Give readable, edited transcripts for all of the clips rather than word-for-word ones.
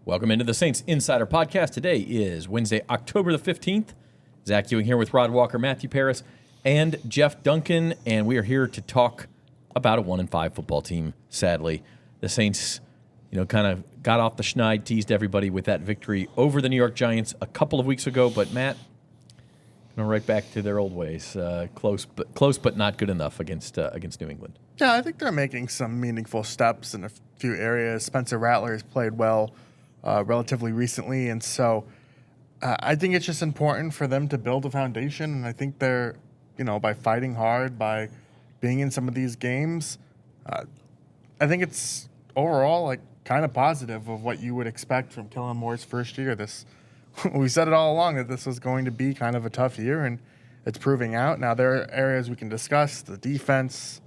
Welcome into the Saints Insider Podcast. Today is Wednesday, October the 15th. Zach Ewing here with Rod Walker, Matthew Paris, and Jeff Duncan, and we are here to talk about a 1-5 football team, sadly. The Saints, kind of got off the schneid, teased everybody with that victory over the New York Giants a couple of weeks ago, but Matt, right back to their old ways. Close, but not good enough against New England. Yeah, I think they're making some meaningful steps in a few areas. Spencer Rattler has played well relatively recently, and so I think it's just important for them to build a foundation, and I think they're, by fighting hard, by being in some of these games, I think it's overall kind of positive of what you would expect from Kellen Moore's first year. We said it all along that this was going to be kind of a tough year, and it's proving out. Now, there are areas we can discuss, the defense,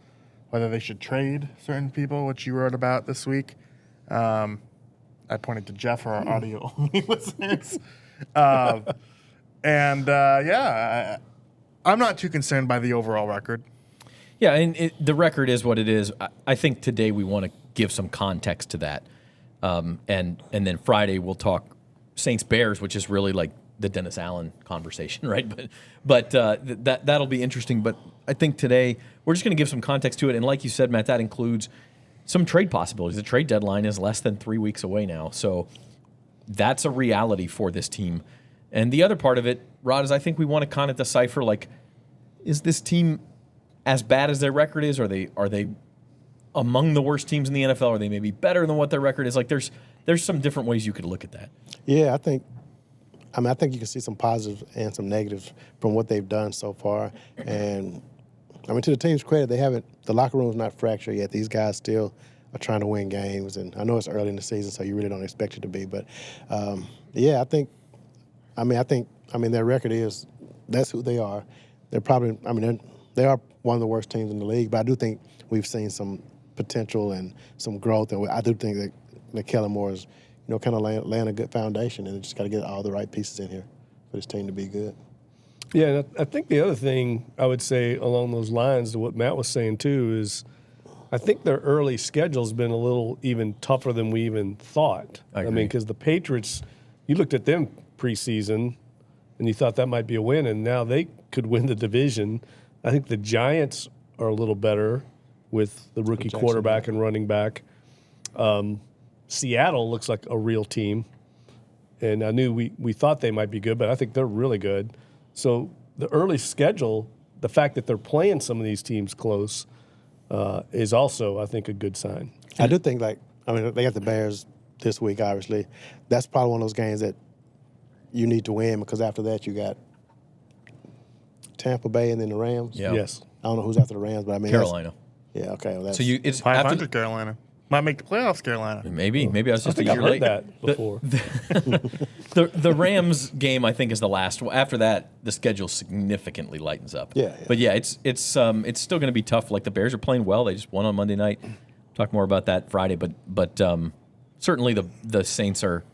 whether they should trade certain people, which you wrote about this week. I pointed to Jeff for our audio-only listeners. I'm not too concerned by the overall record. Yeah, and the record is what it is. I think today we want to give some context to that. And then Friday we'll talk Saints-Bears, which is really like the Dennis Allen conversation, right? But that'll be interesting. But I think today we're just going to give some context to it. And like you said, Matt, that includes some trade possibilities. The trade deadline is less than 3 weeks away now. So that's a reality for this team. And the other part of it, Rod, is I think we want to kind of decipher, is this team as bad as their record is? Are they among the worst teams in the NFL? Are they maybe better than what their record is? There's some different ways you could look at that. Yeah, I think you can see some positives and some negatives from what they've done so far. And to the team's credit, the locker room's not fractured yet. These guys still are trying to win games, and I know it's early in the season, so you really don't expect it to be. But I think their record is that's who they are. They're probably they are one of the worst teams in the league, but I do think we've seen some potential and some growth, and I do think that Kellen Moore is kind of laying a good foundation, and just got to get all the right pieces in here for this team to be good. Yeah, I think the other thing I would say along those lines to what Matt was saying too is I think their early schedule's been a little even tougher than we even thought. I agree. Because the Patriots, you looked at them preseason and you thought that might be a win, and now they could win the division. I think the Giants are a little better with the rookie quarterback and running back. Seattle looks like a real team, and I knew we thought they might be good, but I think they're really good. So the early schedule, the fact that they're playing some of these teams close is also, I think, a good sign. I do think, they got the Bears this week, obviously. That's probably one of those games that you need to win, because after that you got Tampa Bay and then the Rams. Yeah. Yes. I don't know who's after the Rams, but Carolina. Yeah, okay. Well, So it's 500 Carolina. Might make the playoffs, Carolina. Maybe I was just a year I've heard late. that before. The Rams game, I think, is the last one. After that, the schedule significantly lightens up. Yeah. But yeah, it's still going to be tough. Like, the Bears are playing well. They just won on Monday night. Talk more about that Friday. But certainly the Saints are.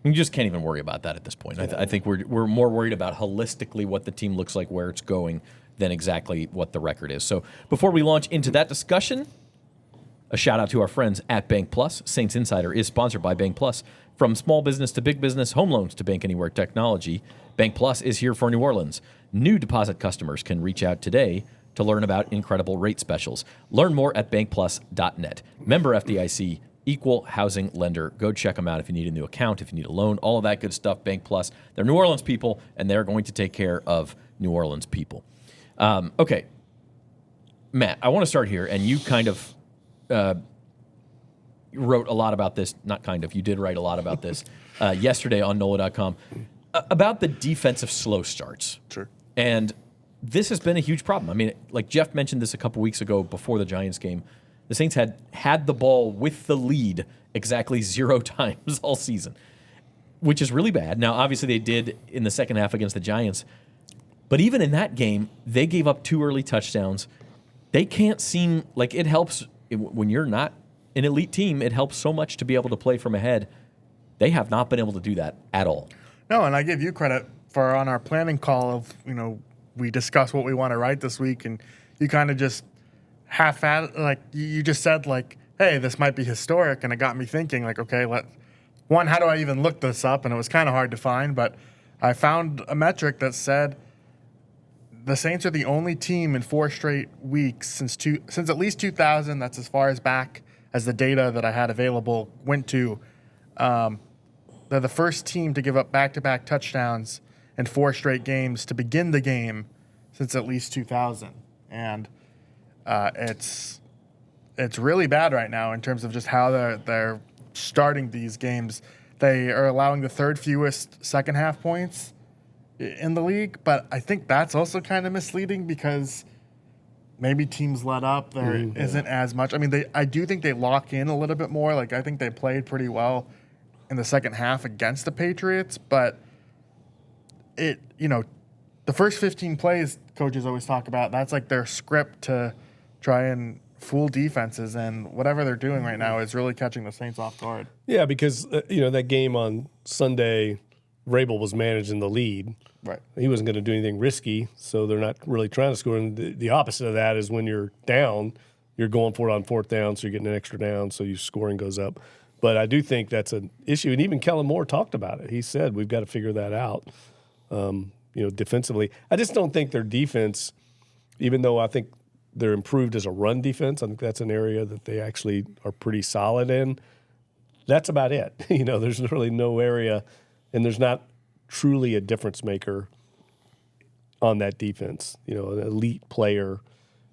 You just can't even worry about that at this point. I think we're more worried about holistically what the team looks like, where it's going, than exactly what the record is. So before we launch into that discussion, a shout out to our friends at Bank Plus. Saints Insider is sponsored by Bank Plus. From small business to big business, home loans to Bank Anywhere technology, Bank Plus is here for New Orleans. New deposit customers can reach out today to learn about incredible rate specials. Learn more at bankplus.net. Member FDIC, equal housing lender. Go check them out if you need a new account, if you need a loan, all of that good stuff. Bank Plus. They're New Orleans people, and they're going to take care of New Orleans people. Okay, Matt, I want to start here, and you kind of wrote a lot about this. Not kind of. You did write a lot about this yesterday on NOLA.com about the defensive slow starts. Sure. And this has been a huge problem. Like Jeff mentioned this a couple weeks ago before the Giants game. The Saints had the ball with the lead exactly 0 times all season, which is really bad. Now, obviously, they did in the second half against the Giants. But even in that game, they gave up 2 early touchdowns. They can't seem like it helps when you're not an elite team. It helps so much to be able to play from ahead. They have not been able to do that at all. No, and I give you credit for on our planning call of, we discussed what we want to write this week, and you kind of just you just said, hey, this might be historic, and it got me thinking, okay, one, how do I even look this up? And it was kind of hard to find, but I found a metric that said the Saints are the only team in 4 straight weeks since at least 2000. That's as far as back as the data that I had available went to. They're the first team to give up back-to-back touchdowns in 4 straight games to begin the game since at least 2000. And it's really bad right now in terms of just how they're starting these games. They are allowing the 3rd fewest second half points in the league, but I think that's also kind of misleading because maybe teams let up. There isn't as much. I mean, I do think they lock in a little bit more. Like, I think they played pretty well in the second half against the Patriots, but the first 15 plays coaches always talk about, that's like their script to try and fool defenses, and whatever they're doing right now is really catching the Saints off guard. Yeah, because that game on Sunday, Vrabel was managing the lead. Right. He wasn't going to do anything risky, so they're not really trying to score. And the opposite of that is when you're down, you're going for it on 4th down, so you're getting an extra down, so your scoring goes up. But I do think that's an issue, and even Kellen Moore talked about it. He said we've got to figure that out, defensively. I just don't think their defense, even though I think they're improved as a run defense, I think that's an area that they actually are pretty solid in. That's about it. There's really no area, and there's not truly a difference maker on that defense, an elite player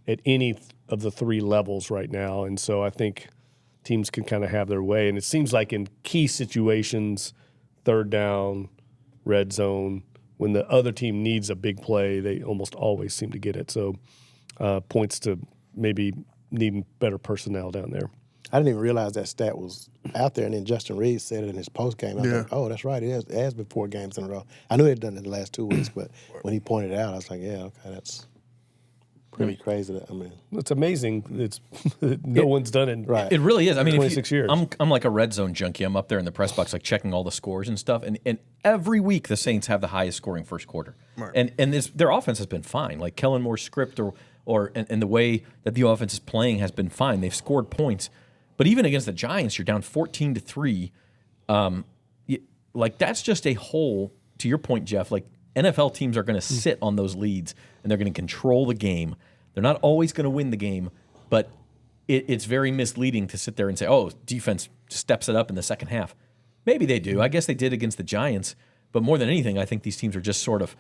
at any of the 3 levels right now. And so I think teams can kind of have their way. And it seems like in key situations, 3rd down, red zone, when the other team needs a big play, they almost always seem to get it. So points to maybe needing better personnel down there. I didn't even realize that stat was out there, and then Justin Reed said it in his post game. I was like, oh, that's right. It has been 4 games in a row. I knew they'd done it the last 2 weeks, but when he pointed it out, I was like, yeah, okay, that's pretty crazy. It's amazing. It's no one's done it. Right. It really is. I mean, 26 years. I'm like a red zone junkie. I'm up there in the press box, like checking all the scores and stuff. And every week the Saints have the highest scoring first quarter. Right. And their offense has been fine. Like Kellen Moore's script and the way that the offense is playing has been fine. They've scored points. But even against the Giants, you're down 14-3. That's just a hole. To your point, Jeff, like NFL teams are going to sit on those leads and they're going to control the game. They're not always going to win the game, but it's very misleading to sit there and say, oh, defense steps it up in the second half. Maybe they do. I guess they did against the Giants. But more than anything, I think these teams are just sort of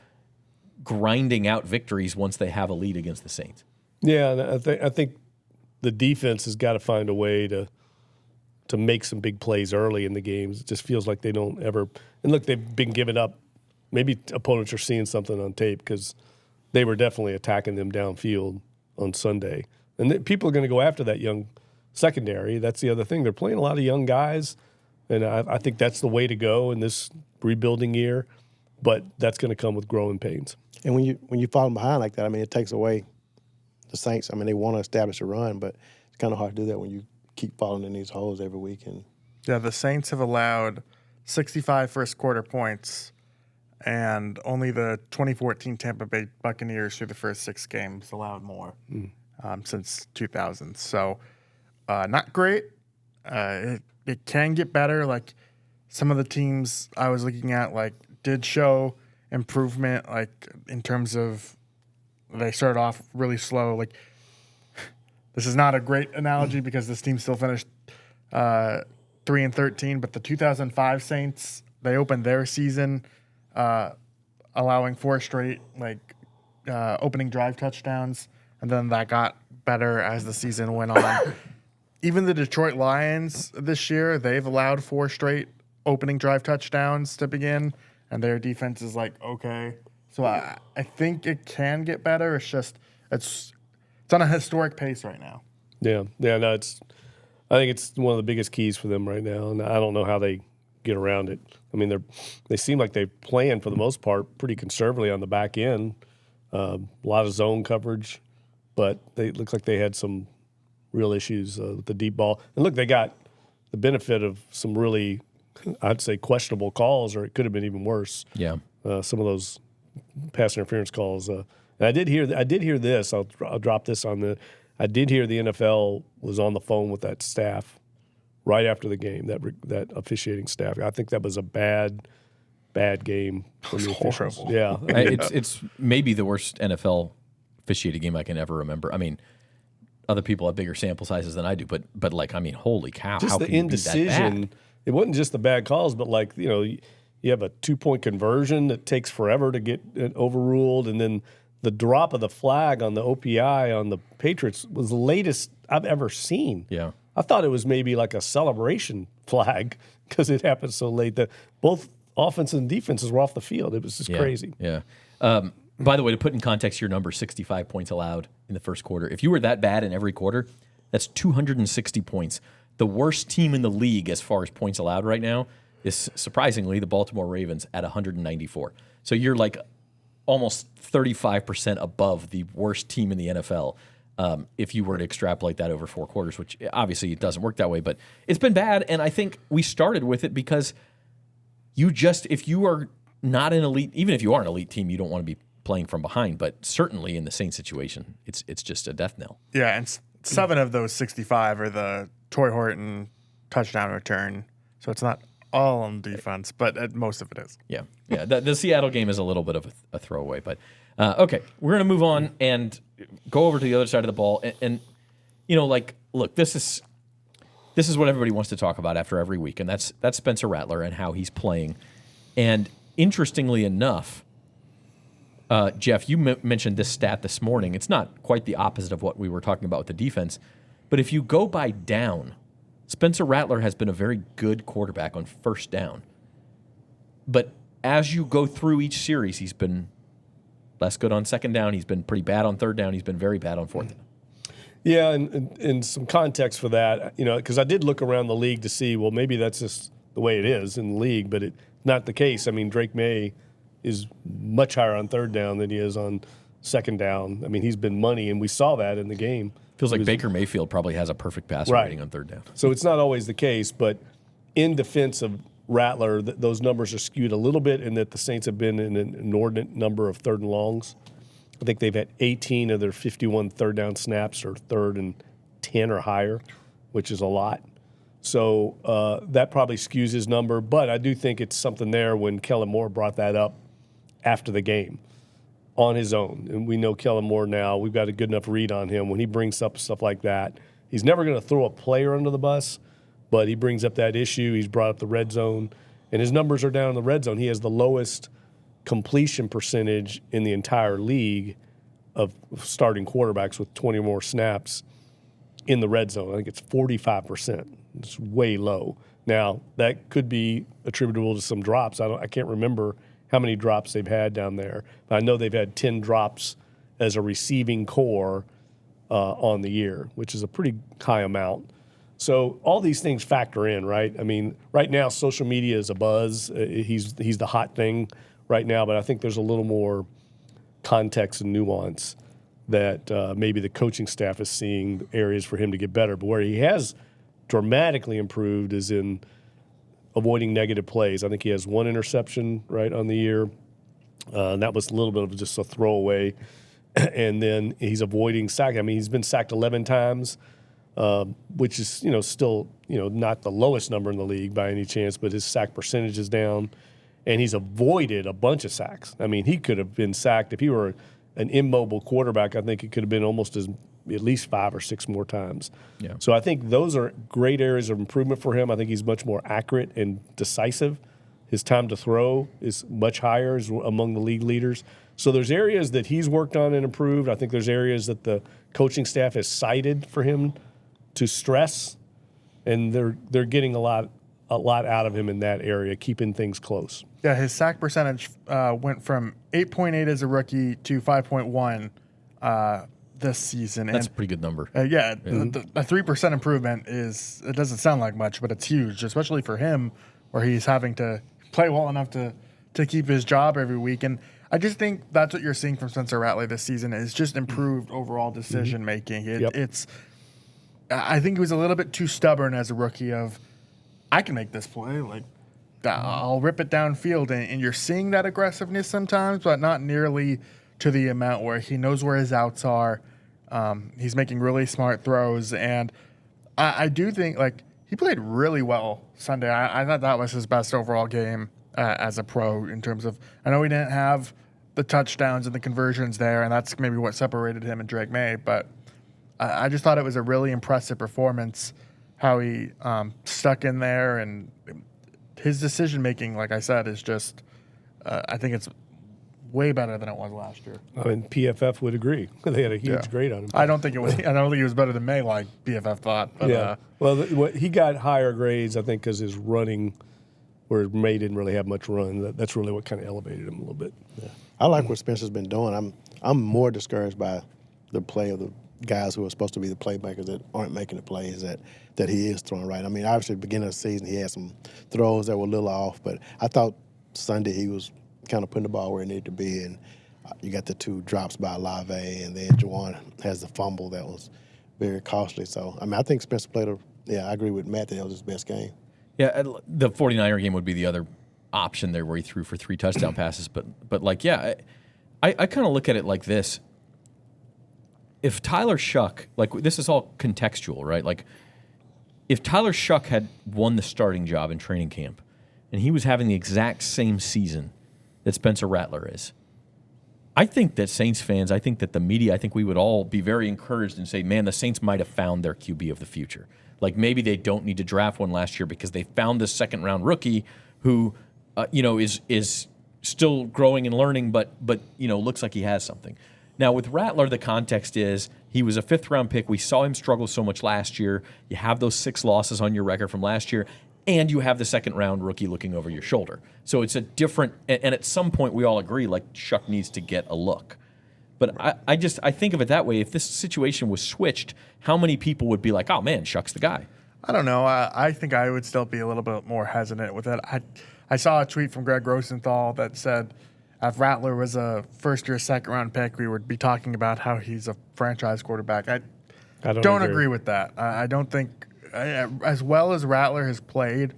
grinding out victories once they have a lead against the Saints. Yeah, and I think the defense has got to find a way to make some big plays early in the games. It just feels like they don't ever – and look, they've been giving up. Maybe opponents are seeing something on tape because they were definitely attacking them downfield on Sunday. And people are going to go after that young secondary. That's the other thing. They're playing a lot of young guys, and I think that's the way to go in this rebuilding year. But that's going to come with growing pains. And when you fall behind like that, I mean, it takes away the Saints. I mean, they want to establish a run, but it's kind of hard to do that when you keep falling in these holes every week. Yeah, the Saints have allowed 65 first quarter points, and only the 2014 Tampa Bay Buccaneers through the first 6 games allowed more since 2000. So not great. It can get better. Like some of the teams I was looking at, like did show improvement, like in terms of they started off really slow. Like this is not a great analogy because this team still finished 3-13, but the 2005 Saints, they opened their season allowing 4 straight opening drive touchdowns, and then that got better as the season went on. Even the Detroit Lions this year, they've allowed 4 straight opening drive touchdowns to begin, and their defense is like okay. So I think it can get better. It's just it's on a historic pace right now. Yeah. No, I think it's one of the biggest keys for them right now, and I don't know how they get around it. I mean, they seem like they plan for the most part pretty conservatively on the back end. A lot of zone coverage, but they look like they had some real issues with the deep ball. And look, they got the benefit of some really, I'd say, questionable calls, or it could have been even worse. Yeah. Some of those pass interference calls. And I did hear this. I'll drop this on the. I did hear the NFL was on the phone with that staff right after the game, that officiating staff. I think that was a bad game from the officials. Horrible. Yeah. It's maybe the worst NFL officiated game I can ever remember. I mean, other people have bigger sample sizes than I do, but like, I mean, holy cow! Just how the can you be that indecision. bad? It wasn't just the bad calls, but like, you have a 2-point conversion that takes forever to get it overruled, and then the drop of the flag on the OPI on the Patriots was the latest I've ever seen. Yeah. I thought it was maybe like a celebration flag because it happened so late that both offense and defenses were off the field. It was just crazy. Yeah. By the way, to put in context your number, 65 points allowed in the first quarter. If you were that bad in every quarter, that's 260 points. The worst team in the league as far as points allowed right now is, surprisingly, the Baltimore Ravens at 194. So you're like almost 35% above the worst team in the NFL if you were to extrapolate that over 4 quarters, which obviously it doesn't work that way. But it's been bad, and I think we started with it because if you are not an elite, even if you are an elite team, you don't want to be playing from behind, but certainly in the Saints situation, it's just a death knell. Yeah, and 7 of those 65 are the Troy Horton touchdown return. So it's not all on defense, but most of it is. Yeah. The Seattle game is a little bit of a throwaway, but okay, we're going to move on and go over to the other side of the ball. And look, this is what everybody wants to talk about after every week, and that's Spencer Rattler and how he's playing. And interestingly enough, Jeff, you mentioned this stat this morning. It's not quite the opposite of what we were talking about with the defense, but if you go by down, Spencer Rattler has been a very good quarterback on first down. But as you go through each series, he's been less good on second down. He's been pretty bad on third down. He's been very bad on fourth down. Yeah, and some context for that, because I did look around the league to see, well, maybe that's just the way it is in the league, but it's not the case. I mean, Drake May is much higher on third down than he is on second down. I mean, he's been money, and we saw that in the game. Feels like Baker Mayfield probably has a perfect passer rating on third down. So it's not always the case, but in defense of Rattler, those numbers are skewed a little bit in that the Saints have been in an inordinate number of third and longs. I think they've had 18 of their 51 third down snaps or 3rd and 10 or higher, which is a lot. So that probably skews his number, but I do think it's something there when Kellen Moore brought that up after the game on his own. And we know Kellen Moore now. We've got a good enough read on him. When he brings up stuff like that, he's never going to throw a player under the bus, but he brings up that issue. He's brought up the red zone, and his numbers are down in the red zone. He has the lowest completion percentage in the entire league of starting quarterbacks with 20 or more snaps in the red zone. I think it's 45%. It's way low. Now, that could be attributable to some drops. I can't remember how many drops they've had down there. But I know they've had 10 drops as a receiving core on the year, which is a pretty high amount. So all these things factor in, right? I mean, right now social media is a buzz. He's the hot thing right now, but I think there's a little more context and nuance that maybe the coaching staff is seeing areas for him to get better. But where he has dramatically improved is in avoiding negative plays. I think he has 1 interception right on the year. And that was a little bit of just a throwaway. And then he's avoiding sack. I mean, he's been sacked 11 times, which is, still, not the lowest number in the league by any chance, but his sack percentage is down. And he's avoided a bunch of sacks. I mean, he could have been sacked. If he were an immobile quarterback, I think it could have been almost at least 5 or 6 more times. Yeah. So I think those are great areas of improvement for him. I think he's much more accurate and decisive. His time to throw is much higher, is among the league leaders. So there's areas that he's worked on and improved. I think there's areas that the coaching staff has cited for him to stress, and they're getting a lot out of him in that area, keeping things close. Yeah, his sack percentage went from 8.8 as a rookie to 5.1 this season. That's a pretty good number. A 3% improvement it doesn't sound like much, but it's huge, especially for him, where he's having to play well enough to keep his job every week. And I just think that's what you're seeing from Spencer Rattler this season is just improved overall decision making. I think he was a little bit too stubborn as a rookie of, I can make this play, like I'll rip it downfield, and you're seeing that aggressiveness sometimes, but not nearly to the amount where he knows where his outs are. He's making really smart throws, and I do think like he played really well Sunday. I thought that was his best overall game as a pro in terms of. I know he didn't have the touchdowns and the conversions there, and that's maybe what separated him and Drake May. But I just thought it was a really impressive performance. How he stuck in there, and his decision making, like I said, is just. I think it's way better than it was last year. I mean, PFF would agree. They had a huge grade on him. I don't think it was. I don't think he was better than May, like PFF thought. But, He got higher grades, I think, because his running, where May didn't really have much run. That's really what kind of elevated him a little bit. Yeah. I like what Spencer's been doing. I'm more discouraged by the play of the guys who are supposed to be the playmakers that aren't making the plays that he is throwing right. I mean, obviously, at the beginning of the season, he had some throws that were a little off, but I thought Sunday he was kind of putting the ball where it needed to be, and you got the 2 drops by Olave, and then Juwan has the fumble that was very costly. So, I mean, I think Spencer played I agree with Matt that was his best game. Yeah, the 49er game would be the other option there where he threw for 3 touchdown passes. But I kind of look at it like this. If Tyler Shough, like this is all contextual, right? Like if Tyler Shough had won the starting job in training camp and he was having the exact same season that Spencer Rattler is, I think that Saints fans, I think that the media, I think we would all be very encouraged and say, man, the Saints might have found their QB of the future. Like maybe they don't need to draft one last year because they found this second-round rookie who, is still growing and learning, but looks like he has something. Now with Rattler, the context is he was a 5th-round pick. We saw him struggle so much last year. You have those 6 losses on your record from last year, and you have the second-round rookie looking over your shoulder. So it's a different – and at some point we all agree, like, Shough needs to get a look. But I think of it that way. If this situation was switched, how many people would be like, oh, man, Shough's the guy? I don't know. I think I would still be a little bit more hesitant with it. I saw a tweet from Greg Rosenthal that said if Rattler was a first-year, second-round pick, we would be talking about how he's a franchise quarterback. I don't agree with that. I don't think as well as Rattler has played,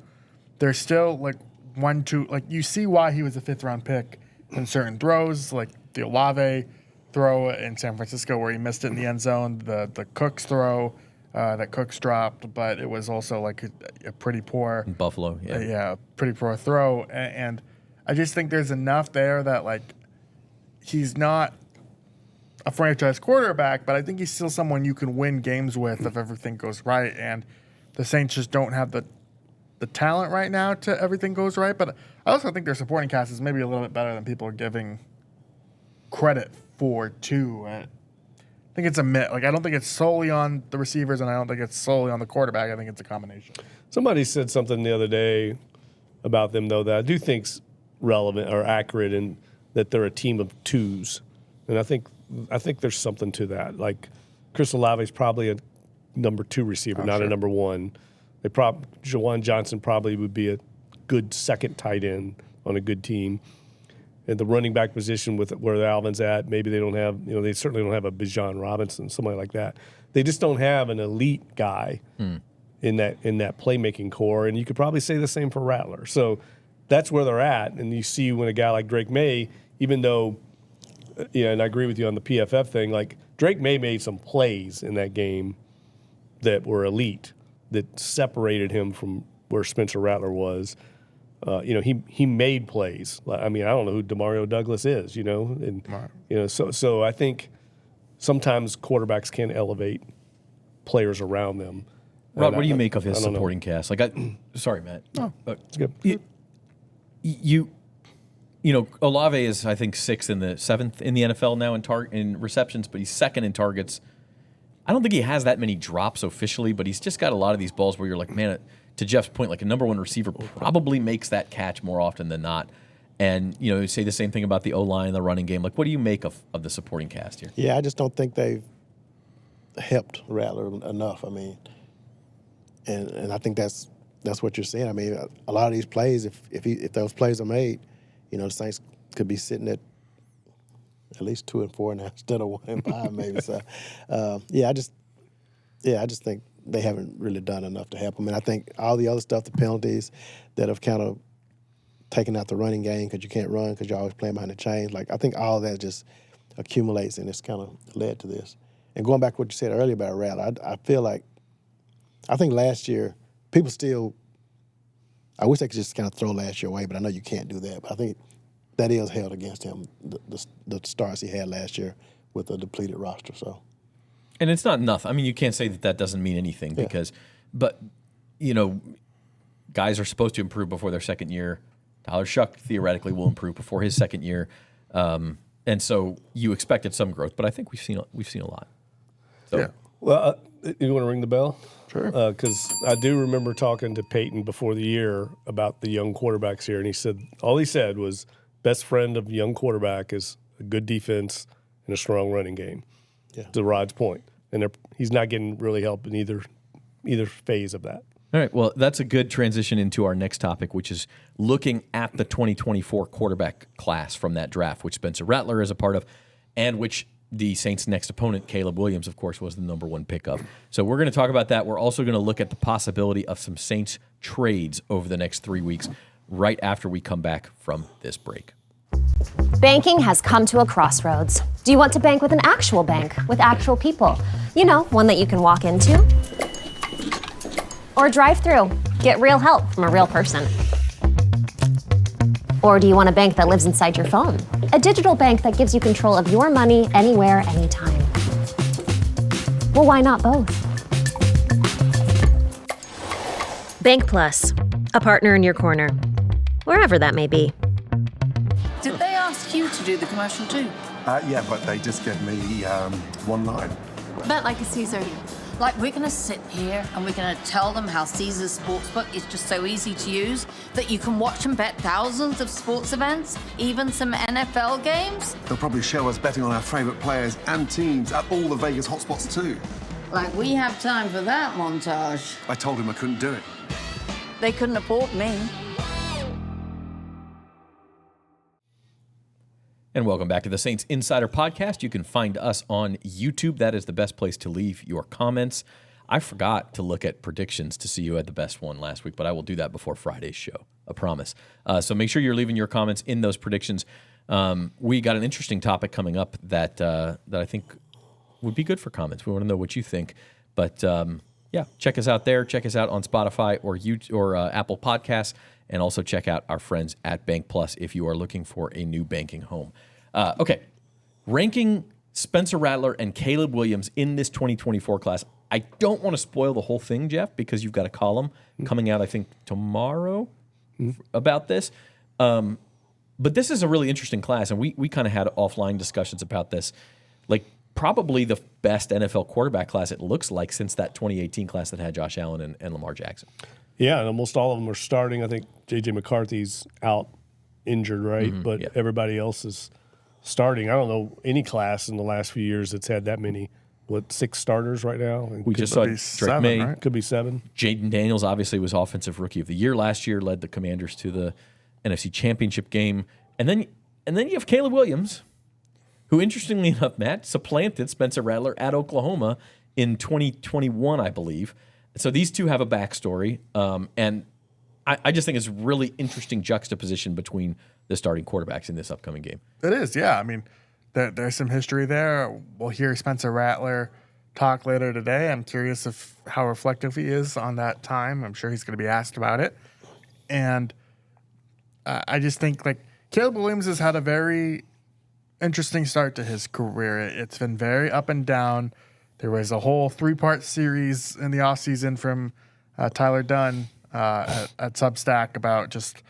there's still like 1, 2. Like you see why he was a 5th-round pick in certain throws, like the Olave throw in San Francisco where he missed it in the end zone, the Cooks throw that Cooks dropped, but it was also like a pretty poor in Buffalo, pretty poor throw. And I just think there's enough there that like he's not a franchise quarterback, but I think he's still someone you can win games with if everything goes right. And the Saints just don't have the talent right now to everything goes right. But I also think their supporting cast is maybe a little bit better than people are giving credit for too. I think it's a myth. Like I don't think it's solely on the receivers, and I don't think it's solely on the quarterback. I think it's a combination. Somebody said something the other day about them, though, that I do think's relevant or accurate, in that they're a team of 2s, and I think there's something to that. Like Chris Olave's probably a number 2 receiver, not a number 1. Juwan Johnson probably would be a good second tight end on a good team. And the running back position with where Alvin's at, maybe they don't have, they certainly don't have a Bijan Robinson, somebody like that. They just don't have an elite guy in that playmaking core. And you could probably say the same for Rattler. So that's where they're at. And you see when a guy like Drake May, even though, and I agree with you on the PFF thing, like Drake May made some plays in that game that were elite, that separated him from where Spencer Rattler was. He made plays. I mean, I don't know who Demario Douglas is, and so I think sometimes quarterbacks can elevate players around them. Rod, what do you make of his supporting cast? Like, sorry, Matt. No, it's good. Olave is, I think, 7th in the NFL now in receptions, but he's 2nd in targets. I don't think he has that many drops officially, but he's just got a lot of these balls where you're like, man, to Jeff's point, like a number 1 receiver probably makes that catch more often than not. And, you say the same thing about the O-line and the running game. Like, what do you make of the supporting cast here? Yeah, I just don't think they've helped Rattler enough. I mean, and I think that's what you're saying. I mean, a lot of these plays, if those plays are made, the Saints could be sitting at least 2-4 now instead of 1-5 maybe. So, I just think they haven't really done enough to help them. And I think all the other stuff, the penalties that have kind of taken out the running game because you can't run because you're always playing behind the chains. Like I think all that just accumulates and it's kind of led to this. And going back to what you said earlier about Rattler, I think last year people still. I wish they could just kind of throw last year away, but I know you can't do that. But I think that is held against him, the starts he had last year with a depleted roster. So, and it's not enough. I mean, you can't say that doesn't mean anything because, but guys are supposed to improve before their second year. Tyler Shough theoretically will improve before his second year, and so you expected some growth. But I think we've seen a lot. So. Yeah. Well, you want to ring the bell? Sure. Because I do remember talking to Peyton before the year about the young quarterbacks here, and all he said was best friend of young quarterback is a good defense and a strong running game. Yeah. To Rod's point, and he's not getting really help in either phase of that. All right, well, that's a good transition into our next topic, which is looking at the 2024 quarterback class from that draft, which Spencer Rattler is a part of, and which the Saints' next opponent, Caleb Williams, of course, was the number one pick of. So we're going to talk about that. We're also going to look at the possibility of some Saints trades over the next 3 weeks, right after we come back from this break. Banking has come to a crossroads. Do you want to bank with an actual bank, with actual people? One that you can walk into? Or drive through, get real help from a real person? Or do you want a bank that lives inside your phone? A digital bank that gives you control of your money anywhere, anytime. Well, why not both? Bank Plus, a partner in your corner, wherever that may be. Did they ask you to do the commercial too? Yeah, but they just gave me one line. Bet like a Caesar. Like, we're going to sit here and we're going to tell them how Caesar's Sportsbook is just so easy to use that you can watch and bet thousands of sports events, even some NFL games. They'll probably show us betting on our favourite players and teams at all the Vegas hotspots too. Like, we have time for that montage. I told him I couldn't do it. They couldn't afford me. And welcome back to the Saints Insider Podcast. You can find us on YouTube. That is the best place to leave your comments. I forgot to look at predictions to see who had the best one last week, but I will do that before Friday's show, I promise. So make sure you're leaving your comments in those predictions. We got an interesting topic coming up that I think would be good for comments. We want to know what you think. But yeah, check us out there. Check us out on Spotify or Apple Podcasts. And also check out our friends at Bank Plus if you are looking for a new banking home. Okay, ranking Spencer Rattler and Caleb Williams in this 2024 class. I don't want to spoil the whole thing, Jeff, because you've got a column coming out, I think, tomorrow about this. But this is a really interesting class, and we kind of had offline discussions about this. Like, probably the best NFL quarterback class, it looks like, since that 2018 class that had Josh Allen and Lamar Jackson. Yeah, and almost all of them are starting. I think J.J. McCarthy's out injured, right? But everybody else is starting. I don't know any class in the last few years that's had that many, 6 starters right now? And We just saw Drake May. right? Could be 7. Jaden Daniels obviously was Offensive Rookie of the Year last year, led the Commanders to the NFC Championship game. And then you have Caleb Williams, who, interestingly enough, Matt, supplanted Spencer Rattler at Oklahoma in 2021, I believe. So these two have a backstory, and I just think it's a really interesting juxtaposition between the starting quarterbacks in this upcoming game. It is, yeah. I mean, there's some history there. We'll hear Spencer Rattler talk later today. I'm curious how reflective he is on that time. I'm sure he's going to be asked about it. And I just think, like, Caleb Williams has had a very interesting start to his career. It's been very up and down. There was a whole 3-part series in the offseason from Tyler Dunn at Substack about just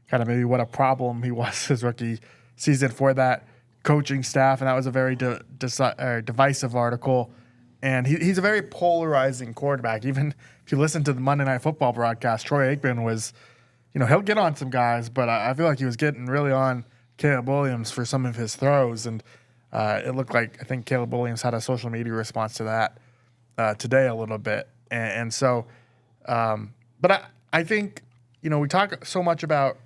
kind of maybe what a problem he was his rookie season for that coaching staff, and that was a very divisive article. And he's a very polarizing quarterback. Even if you listen to the Monday Night Football broadcast, Troy Aikman was, he'll get on some guys, but I feel like he was getting really on Caleb Williams for some of his throws, and it looked like, I think Caleb Williams had a social media response to that today a little bit. And so, but I think, we talk so much about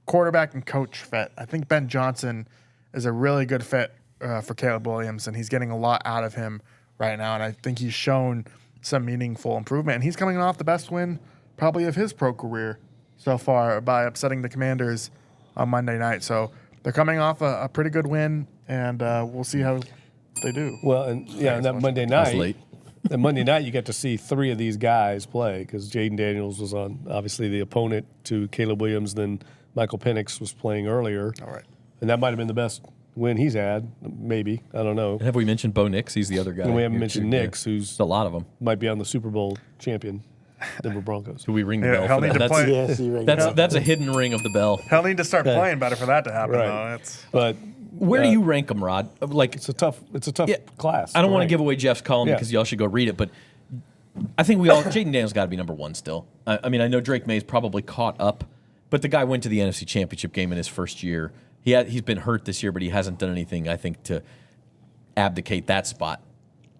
quarterback and coach fit. I think Ben Johnson is a really good fit for Caleb Williams, and he's getting a lot out of him right now. And I think he's shown some meaningful improvement. And he's coming off the best win probably of his pro career so far by upsetting the Commanders on Monday night. So they're coming off a pretty good win, and we'll see how they do. Well, and that Monday That was night, late. And Monday night, you got to see 3 of these guys play because Jaden Daniels was on, obviously, the opponent to Caleb Williams. Then Michael Penix was playing earlier. All right. And that might have been the best win he's had, maybe. I don't know. And have we mentioned Bo Nix? He's the other guy. And we haven't here, mentioned too. Nix, Yeah. who's There's a lot of them. might be on the Super Bowl champion, Denver Broncos. Do we ring the Yeah, bell he'll for need that? to That's, play. Yes, you that's a hidden ring of the bell. He'll need to start playing better for that to happen, though. It's, But Where do you rank them, Rod? Like, it's a tough class. I don't want to rank. give away Jeff's column Yeah. because y'all should go read it, but I think Jaden Daniels got to be number 1 still. I mean, I know Drake May's probably caught up, but the guy went to the NFC Championship game in his first year. He's been hurt this year, but he hasn't done anything, I think, to abdicate that spot.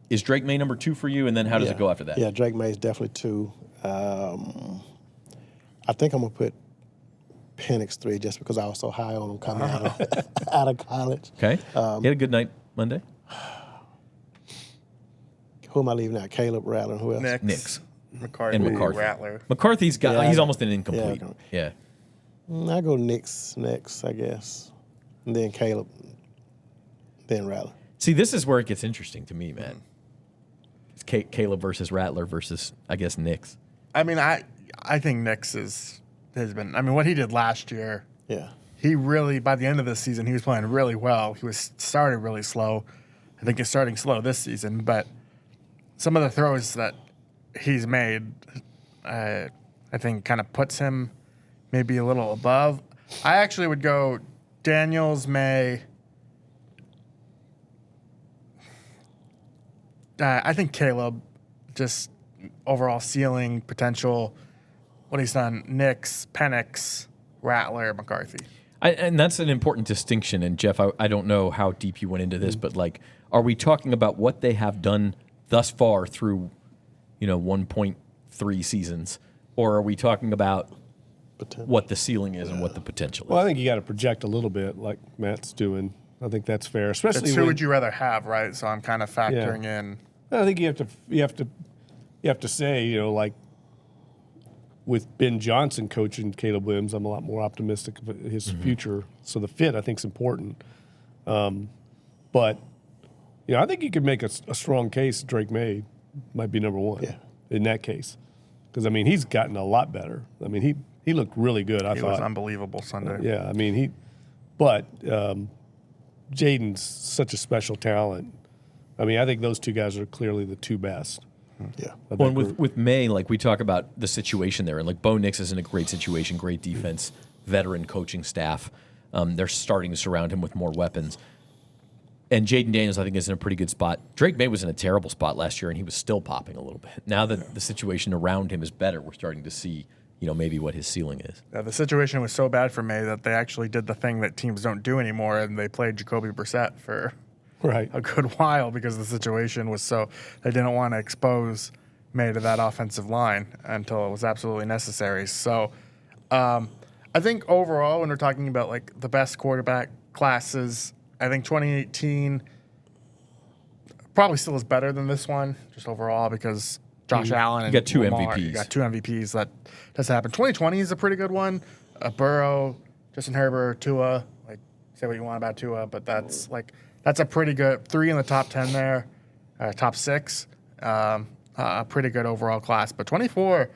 Is Drake May number 2 for you, and then how does it go after that? Yeah, Drake May's definitely 2. I think I'm going to put Penix 3 just because I was so high on him coming out of college. Okay. He had a good night Monday. Who am I leaving out? Caleb, Rattler, and who else? Nix. McCarthy, And McCarthy. Rattler. McCarthy's got. Yeah, he's I- almost an incomplete. yeah. Yeah. I go Nix next, I guess. And then Caleb, then Rattler. See, this is where it gets interesting to me, man. It's Caleb versus Rattler versus, I guess, Nix. I mean, I think Nix has been. I mean, what he did last year. Yeah. He really, by the end of the season, he was playing really well. He was started really slow. I think he's starting slow this season, but some of the throws that he's made, I think, kind of puts him maybe a little above. I actually would go Daniels, May. I think Caleb, just overall ceiling potential, what he's done. Nix, Penix, Rattler, McCarthy. And that's an important distinction. And Jeff, I don't know how deep you went into this, but like, are we talking about what they have done thus far through, 1.3 seasons, or are we talking about what the ceiling is and what the potential is? Well, I think you got to project a little bit, like Matt's doing. I think that's fair, especially It's who when would you rather have, right? So I'm kind of factoring in. I think you have to say, like with Ben Johnson coaching Caleb Williams, I'm a lot more optimistic of his future. So the fit, I think, is important. But I think you could make a strong case Drake May might be number 1 in that case, because I mean he's gotten a lot better. I mean he looked really good. I He thought was unbelievable Sunday. Yeah, I mean but Jaden's such a special talent. I mean, I think those 2 guys are clearly the 2 best. Yeah. Well, and with May, like we talk about the situation there, and like Bo Nix is in a great situation, great defense, veteran coaching staff. They're starting to surround him with more weapons. And Jaden Daniels, I think, is in a pretty good spot. Drake May was in a terrible spot last year, and he was still popping a little bit. Now that the situation around him is better, we're starting to see, maybe what his ceiling is. Yeah, the situation was so bad for May that they actually did the thing that teams don't do anymore, and they played Jacoby Brissett for a good while because the situation was so they didn't want to expose May to that offensive line until it was absolutely necessary. So I think overall, when we're talking about like the best quarterback classes, I think 2018 probably still is better than this one, just overall because Josh Allen and got 2 Lamar, MVPs. You got 2 MVPs. That doesn't happen. 2020 is a pretty good one. Burrow, Justin Herbert, Tua. Like, say what you want about Tua, but that's a pretty good 3 in the top 10 there, top 6. A pretty good overall class. But 24,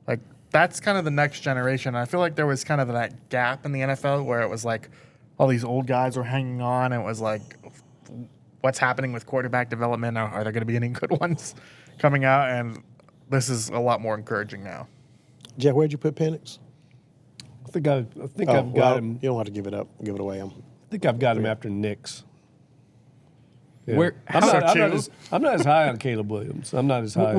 like that's kind of the next generation. I feel like there was kind of that gap in the NFL where it was like all these old guys were hanging on. And it was like, what's happening with quarterback development? Are there going to be any good ones coming out? And this is a lot more encouraging now. Jeff, where'd you put Penix? I think I've got him. You don't have to give it away. I think I've got him after Nix. Yeah. Where I'm not as high on Caleb Williams. I'm not as high.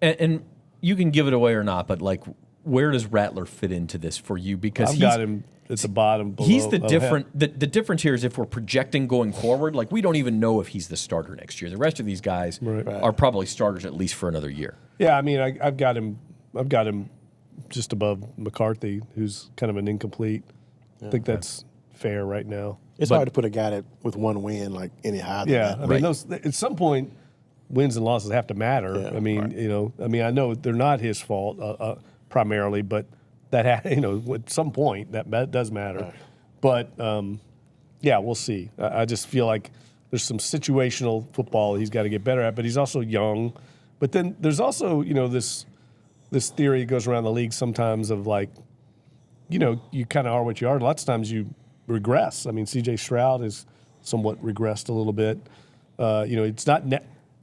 And you can give it away or not, but like, where does Rattler fit into this for you? Because I've got him at the bottom. Below, he's the different. The difference here is if we're projecting going forward, like we don't even know if he's the starter next year. The rest of these guys are probably starters at least for another year. Yeah, I mean, I've got him just above McCarthy, who's kind of an incomplete. I think that's fair right now. It's hard to put a guy with 1 win like any higher than that. I mean, those at some point, wins and losses have to matter. Yeah, I mean, I know they're not his fault primarily, but that at some point that does matter. Right. But we'll see. I just feel like there's some situational football he's got to get better at, but he's also young. But then there's also, this theory that goes around the league sometimes of like, you kind of are what you are. Lots of times you regress. I mean, C.J. Stroud has somewhat regressed a little bit.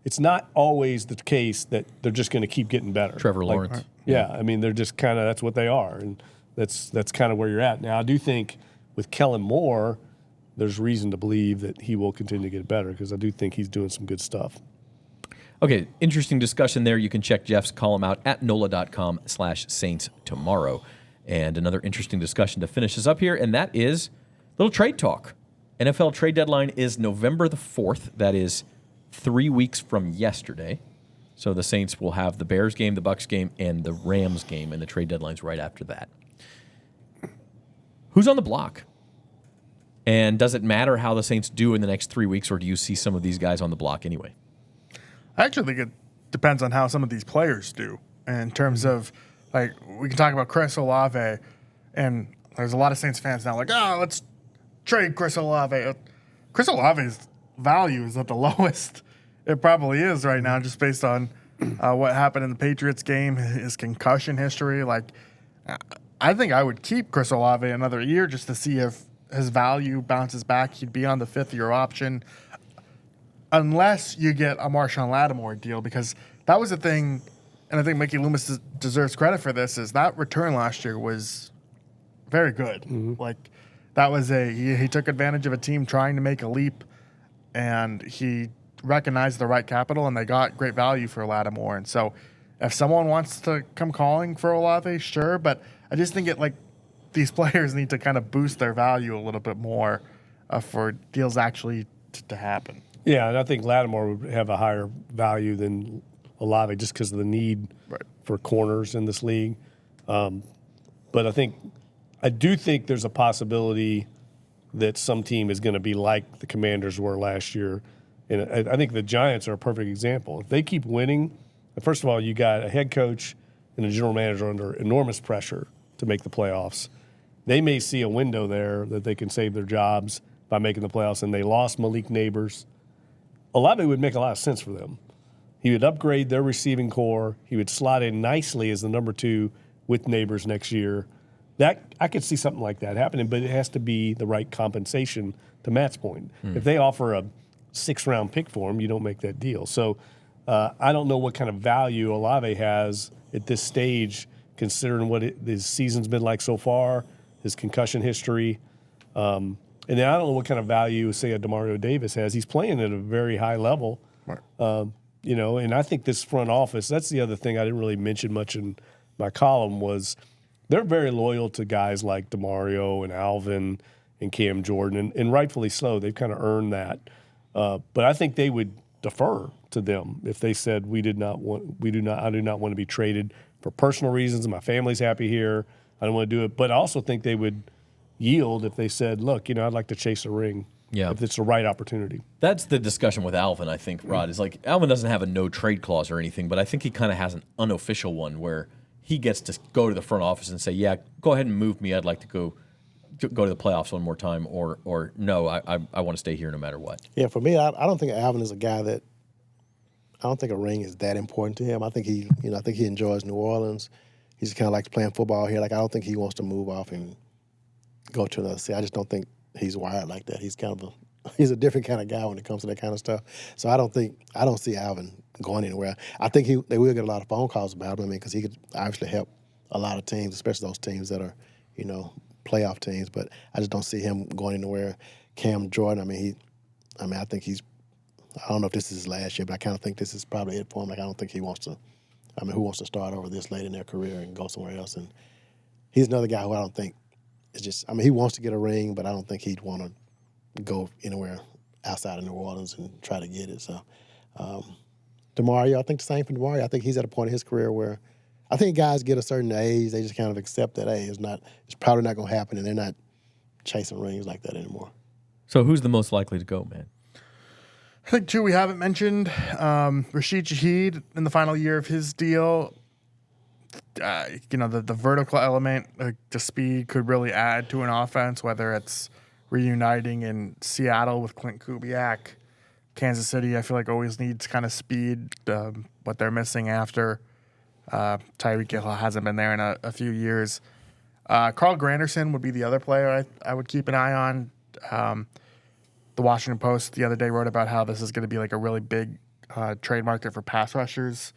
It's not always the case that they're just going to keep getting better. Trevor Lawrence. Yeah, I mean, they're just kind of, that's what they are. And that's kind of where you're at. Now, I do think with Kellen Moore, there's reason to believe that he will continue to get better because I do think he's doing some good stuff. Okay, interesting discussion there. You can check Jeff's column out at NOLA.com/Saints tomorrow. And another interesting discussion to finish us up here, and that is a little trade talk. NFL trade deadline is November the 4th. That is 3 weeks from yesterday. So the Saints will have the Bears game, the Bucs game, and the Rams game, and the trade deadline's right after that. Who's on the block? And does it matter how the Saints do in the next 3 weeks, or do you see some of these guys on the block anyway? I actually think it depends on how some of these players do in terms of, like, we can talk about Chris Olave, and there's a lot of Saints fans now like, let's trade Chris Olave. Chris Olave's value is at the lowest it probably is right now, just based on what happened in the Patriots game, his concussion history. Like, I think I would keep Chris Olave another year just to see if his value bounces back. He'd be on the fifth-year option, unless you get a Marshawn Lattimore deal, because that was the thing, and I think Mickey Loomis deserves credit for this, is that return last year was very good. Mm-hmm. Like, that was he took advantage of a team trying to make a leap, and he recognized the right capital, and they got great value for Lattimore. And so if someone wants to come calling for Olave, sure, but I just think these players need to kind of boost their value a little bit more for deals actually to happen. Yeah, and I think Lattimore would have a higher value than Olave just because of the need for corners in this league. But I do think there's a possibility that some team is going to be like the Commanders were last year. And I think the Giants are a perfect example. If they keep winning, first of all, you got a head coach and a general manager under enormous pressure to make the playoffs. They may see a window there that they can save their jobs by making the playoffs, and they lost Malik Neighbors. Olave would make a lot of sense for them. He would upgrade their receiving core. He would slot in nicely as the number 2 with Neighbors next year. That I could see something like that happening, but it has to be the right compensation, to Matt's point. If they offer a 6th-round pick for him, you don't make that deal. So I don't know what kind of value Olave has at this stage, considering what his season's been like so far, his concussion history. And then I don't know what kind of value, say, a Demario Davis has. He's playing at a very high level. Right. And I think this front office, that's the other thing I didn't really mention much in my column, was they're very loyal to guys like Demario and Alvin and Cam Jordan, and rightfully so. They've kind of earned that. But I think they would defer to them if they said, I do not want to be traded for personal reasons. My family's happy here. I don't want to do it. But I also think they would yield if they said, look, I'd like to chase a ring. Yeah. If it's the right opportunity. That's the discussion with Alvin, I think, Rod, is like Alvin doesn't have a no trade clause or anything, but I think he kind of has an unofficial one where he gets to go to the front office and say, yeah, go ahead and move me. I'd like to go to the playoffs one more time, or no, I want to stay here no matter what. Yeah, for me, I don't think Alvin is a guy that – I don't think a ring is that important to him. I think he enjoys New Orleans. He just kind of likes playing football here. Like, I don't think he wants to move off and go to another city. I just don't think he's wired like that. He's kind of he's a different kind of guy when it comes to that kind of stuff. So I don't see Alvin going anywhere. I think they will get a lot of phone calls about him. I mean, because he could obviously help a lot of teams, especially those teams that are, playoff teams. But I just don't see him going anywhere. Cam Jordan, I think he's. I don't know if this is his last year, but I kind of think this is probably it for him. Like, I don't think he wants to. Who wants to start over this late in their career and go somewhere else? And he's another guy who I don't think is just. He wants to get a ring, but I don't think he'd want to go anywhere outside of New Orleans and try to get it. So, Demario, I think the same for Demario. I think he's at a point in his career where I think guys get a certain age, they just kind of accept that, hey, it's probably not going to happen, and they're not chasing rings like that anymore. So who's the most likely to go, man? I think, too, we haven't mentioned Rashid Shaheed in the final year of his deal. The vertical element, the speed could really add to an offense, whether it's reuniting in Seattle with Clint Kubiak Kansas City, I feel like always needs kind of speed, what they're missing after Tyreek Hill hasn't been there in a few years. Carl Granderson would be the other player I would keep an eye on. The Washington Post the other day wrote about how this is going to be like a really big trade market for pass rushers.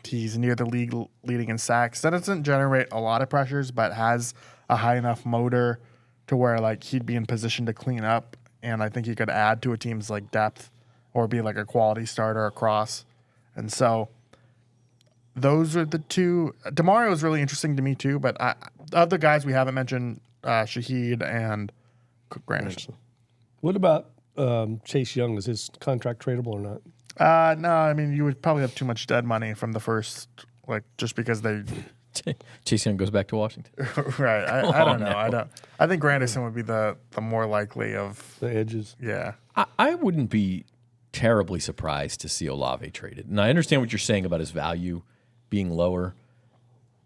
He's near the league leading in sacks. That doesn't generate a lot of pressures, but has a high enough motor to where like he'd be in position to clean up, and I think he could add to a team's like depth or be like a quality starter across. And so those are the two. DeMario is really interesting to me too, but of the guys we haven't mentioned, Shaheed and Granderson. What about Chase Young? Is his contract tradable or not? No, I mean you would probably have too much dead money from the first, like just because they. Chase Young goes back to Washington. Right. I don't know. I think Granderson would be the more likely of the edges. Yeah. I wouldn't be terribly surprised to see Olave traded. And I understand what you're saying about his value being lower,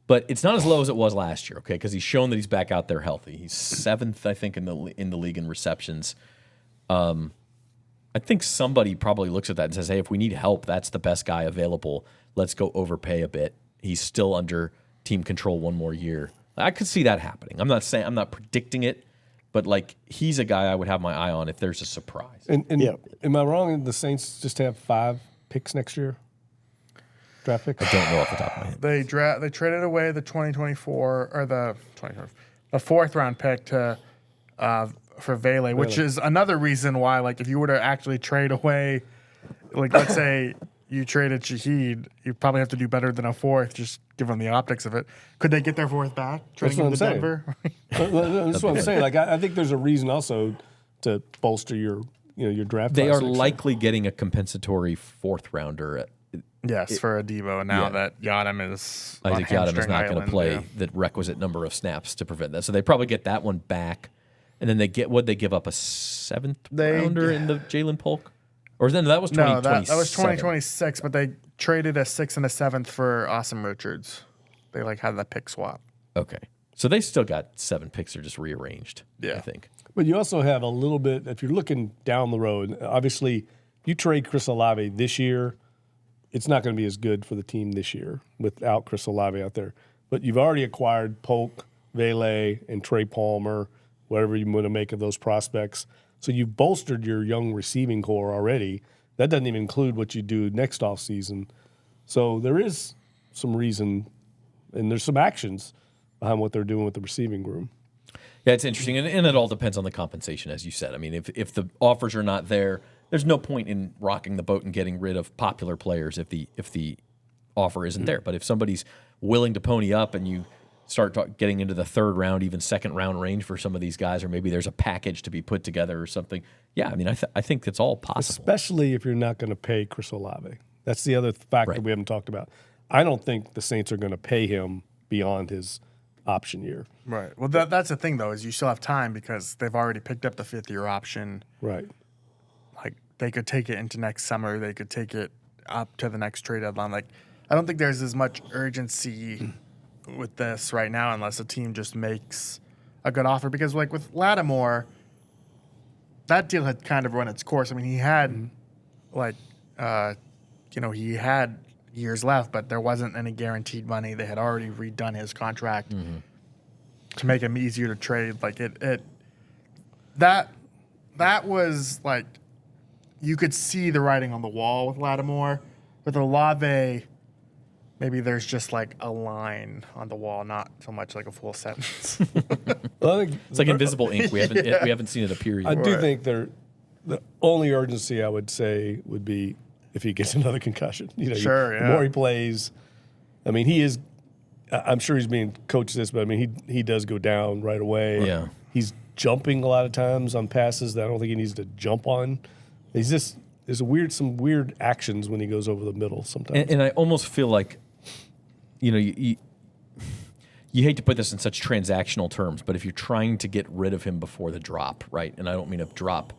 but it's not as low as it was last year, okay? Because he's shown that he's back out there healthy. He's 7th, I think, in the league in receptions. I think somebody probably looks at that and says, hey, if we need help, that's the best guy available. Let's go overpay a bit. He's still under team control one more year. I could see that happening. I'm not predicting it, but like he's a guy I would have my eye on if there's a surprise. And am I wrong in the Saints just have 5 picks next year? Draft picks? I don't know off the top of my head. They traded away the 2024 or the 4th round pick to for Vele, which is another reason why like if you were to actually trade away, like let's say you traded Shaheed, you probably have to do better than a 4th, just given the optics of it. Could they get their 4th back? Trading him to Denver? That's what I'm saying. Like I think there's a reason also to bolster your draft. They are likely getting a compensatory 4th rounder. Yes, for Adebo. Now that Yadam is Isaac Yadam is not going to play the requisite number of snaps to prevent that, so they probably get that one back, and then they give up a 7th rounder in the Jalen Polk. Or then that was 2026. That was 2026, but they traded a 6th and a 7th for Awesome Richards. They like had that pick swap. Okay. So they still got 7 picks are just rearranged, I think. But you also have a little bit, if you're looking down the road, obviously if you trade Chris Olave this year, it's not going to be as good for the team this year without Chris Olave out there. But you've already acquired Polk, Vele, and Trey Palmer, whatever you want to make of those prospects. So you've bolstered your young receiving core already. That doesn't even include what you do next offseason. So there is some reason, and there's some actions behind what they're doing with the receiving room. Yeah, it's interesting, and it all depends on the compensation, as you said. I mean, if the offers are not there, there's no point in rocking the boat and getting rid of popular players if the offer isn't there. But if somebody's willing to pony up and you start getting into the 3rd round, even 2nd round range for some of these guys, or maybe there's a package to be put together or something. Yeah, I mean, I think it's all possible. Especially if you're not going to pay Chris Olave. That's the other factor we haven't talked about. I don't think the Saints are going to pay him beyond his option year. Right. Well, that's the thing, though, is you still have time because they've already picked up the 5th-year option. Right. Like, they could take it into next summer. They could take it up to the next trade deadline. Like, I don't think there's as much urgency with this right now unless a team just makes a good offer. Because, like, with Lattimore, that deal had kind of run its course. I mean, he had, he had years left, but there wasn't any guaranteed money. They had already redone his contract to make him easier to trade. Like, that was, like, you could see the writing on the wall with Lattimore. With Olave, maybe there's just like a line on the wall, not so much like a full sentence. It's like invisible ink. We haven't seen it appear yet. I do think the only urgency I would say would be if he gets another concussion. The more he plays, I mean, he is. I'm sure he's being coached this, but I mean, he does go down right away. Yeah, he's jumping a lot of times on passes that I don't think he needs to jump on. He's just there's some weird actions when he goes over the middle sometimes. And I almost feel like, you hate to put this in such transactional terms, but if you're trying to get rid of him before the drop, right? And I don't mean a drop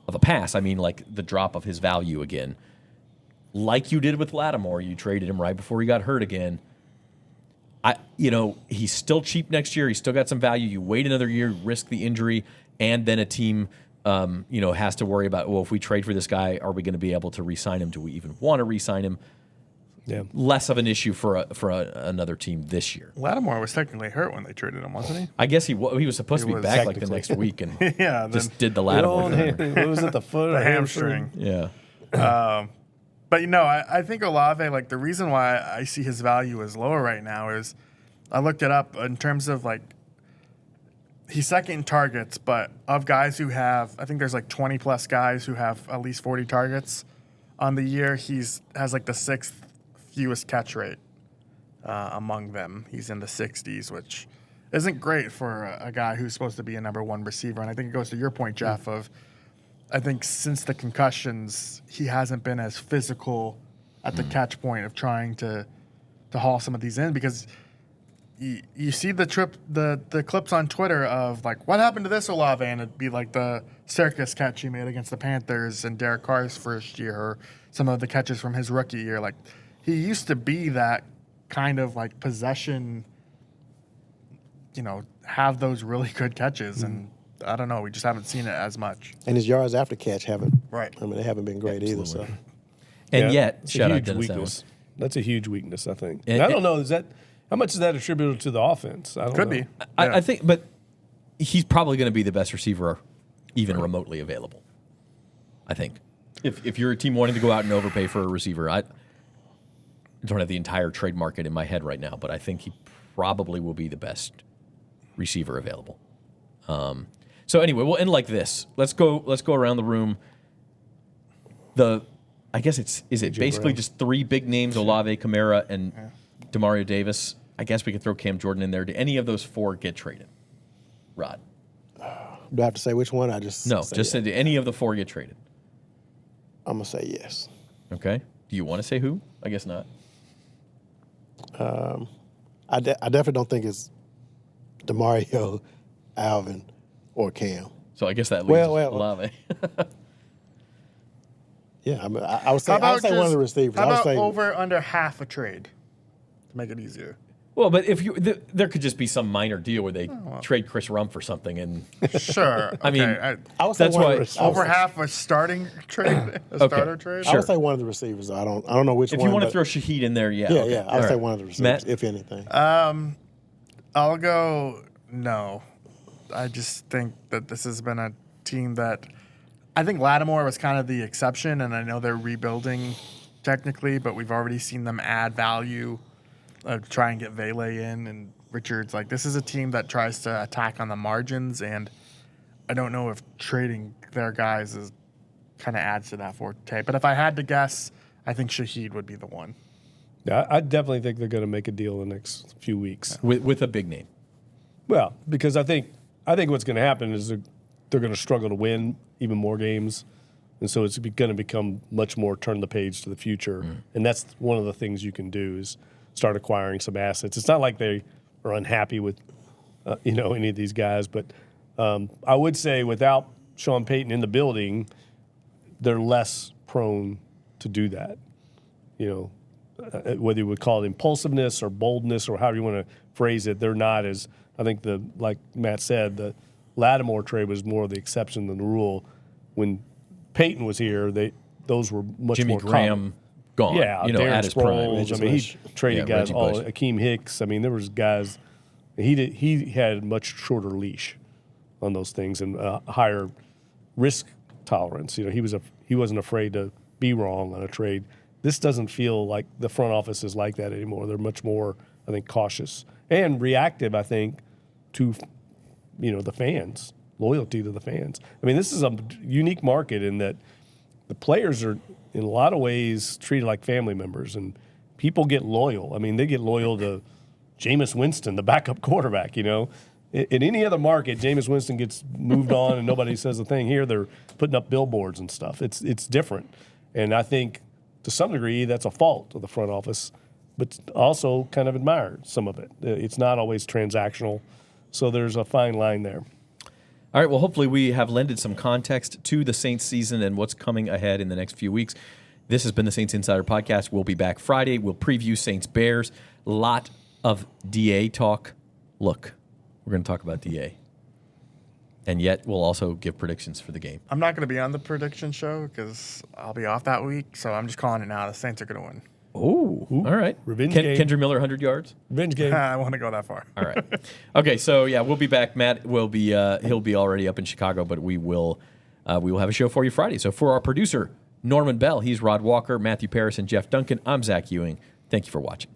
of a pass. I mean like the drop of his value again. Like you did with Lattimore, you traded him right before he got hurt again. He's still cheap next year. He's still got some value. You wait another year, risk the injury, and then a team has to worry about, well, if we trade for this guy, are we going to be able to re-sign him? Do we even want to re-sign him? Yeah. Less of an issue for another team this year. Lattimore was technically hurt when they traded him, wasn't he? I guess he was supposed to be was back like the next week and Yeah, just then did the Lattimore thing. What was it, the foot or the hamstring. Yeah. But I think Olave, like the reason why I see his value is lower right now is I looked it up in terms of like he's second in targets, but of guys who have, I think there's like 20 plus guys who have at least 40 targets on the year. Has like the sixth fewest catch rate among them. He's in the 60s, which isn't great for a guy who's supposed to be a number one receiver. And I think it goes to your point, Jeff, of I think since the concussions, he hasn't been as physical at the catch point of trying to haul some of these in because you see the clips on Twitter of like what happened to this Olave, and it'd be like the circus catch he made against the Panthers and Derek Carr's first year, or some of the catches from his rookie year. Like he used to be that kind of like possession, have those really good catches, and I don't know, we just haven't seen it as much. And his yards after catch haven't. Right. I mean, they haven't been great either. So. And yet, it's a shout out huge Dennis weakness. That's a huge weakness, I think. And I don't know, how much is that attributable to the offense? I don't Could know. be. I think, but he's probably going to be the best receiver even remotely available, I think. If you're a team wanting to go out and overpay for a receiver, I don't have the entire trade market in my head right now, but I think he probably will be the best receiver available. So anyway, we'll end like this. Let's go around the room. I guess is it basically just three big names: Olave, Kamara, and Demario Davis. I guess we could throw Cam Jordan in there. Do any of those four get traded? Rod? Do I have to say which one? Just say do any of the four get traded? I'm gonna say yes. Okay. Do you want to say who? I guess not. I definitely don't think it's Demario, Alvin, or Cam. So I guess that leaves Olave. Yeah, I mean, I would say one of the receivers. How I would about say over under half a trade to make it easier? Well, but if there could just be some minor deal where they trade Chris Rump for something, and Sure. I mean, I would say that's one why of the, over half a starting trade, starter trade. I would say one of the receivers. Though. I don't know which if one. you want to throw Shaheed in there, yeah. Yeah, okay. yeah. I would All say right. one of the receivers, Matt? if anything. I'll go no. I just think that this has been a team that I think Lattimore was kind of the exception, and I know they're rebuilding technically, but we've already seen them add value, try and get Vele in and Richards. Like this is a team that tries to attack on the margins, and I don't know if trading their guys is kind of adds to that forte. But if I had to guess, I think Shaheed would be the one. Yeah, I definitely think they're going to make a deal in the next few weeks. with a big name. Well, because I think what's going to happen is they're going to struggle to win even more games, and so it's going to become much more turn the page to the future. And that's one of the things you can do is start acquiring some assets. It's not like they are unhappy with any of these guys, but I would say without Sean Payton in the building, they're less prone to do that. Whether you would call it impulsiveness or boldness or however you want to phrase it, they're not as, I think like Matt said, the Lattimore trade was more the exception than the rule. When Peyton was here, those were much Jimmy more Graham common. gone. Yeah, Darren at his prime. Sproles, I mean, he traded guys Reggie all Bush. Akeem Hicks. I mean, there was guys. He had a much shorter leash on those things and a higher risk tolerance. He wasn't afraid to be wrong on a trade. This doesn't feel like the front office is like that anymore. They're much more, I think, cautious and reactive, I think, to the fans, loyalty to the fans. I mean, this is a unique market in that the players are, in a lot of ways, treated like family members, and people get loyal. I mean, they get loyal to Jameis Winston, the backup quarterback, In any other market, Jameis Winston gets moved on and nobody says a thing. Here, they're putting up billboards and stuff. It's different. And I think, to some degree, that's a fault of the front office, but also kind of admire some of it. It's not always transactional, so there's a fine line there. All right, well, hopefully we have lended some context to the Saints season and what's coming ahead in the next few weeks. This has been the Saints Insider Podcast. We'll be back Friday. We'll preview Saints-Bears. A lot of DA talk. Look, we're going to talk about DA. And yet we'll also give predictions for the game. I'm not going to be on the prediction show because I'll be off that week. So I'm just calling it now. The Saints are going to win. Oh, all right. Revenge game. Kendra Miller, 100 yards. Revenge game. I want to go that far. All right. Okay, so yeah, we'll be back. Matt will be he'll be already up in Chicago, but we will have a show for you Friday. So for our producer Norman Bell, he's Rod Walker, Matthew Paris, and Jeff Duncan. I'm Zach Ewing. Thank you for watching.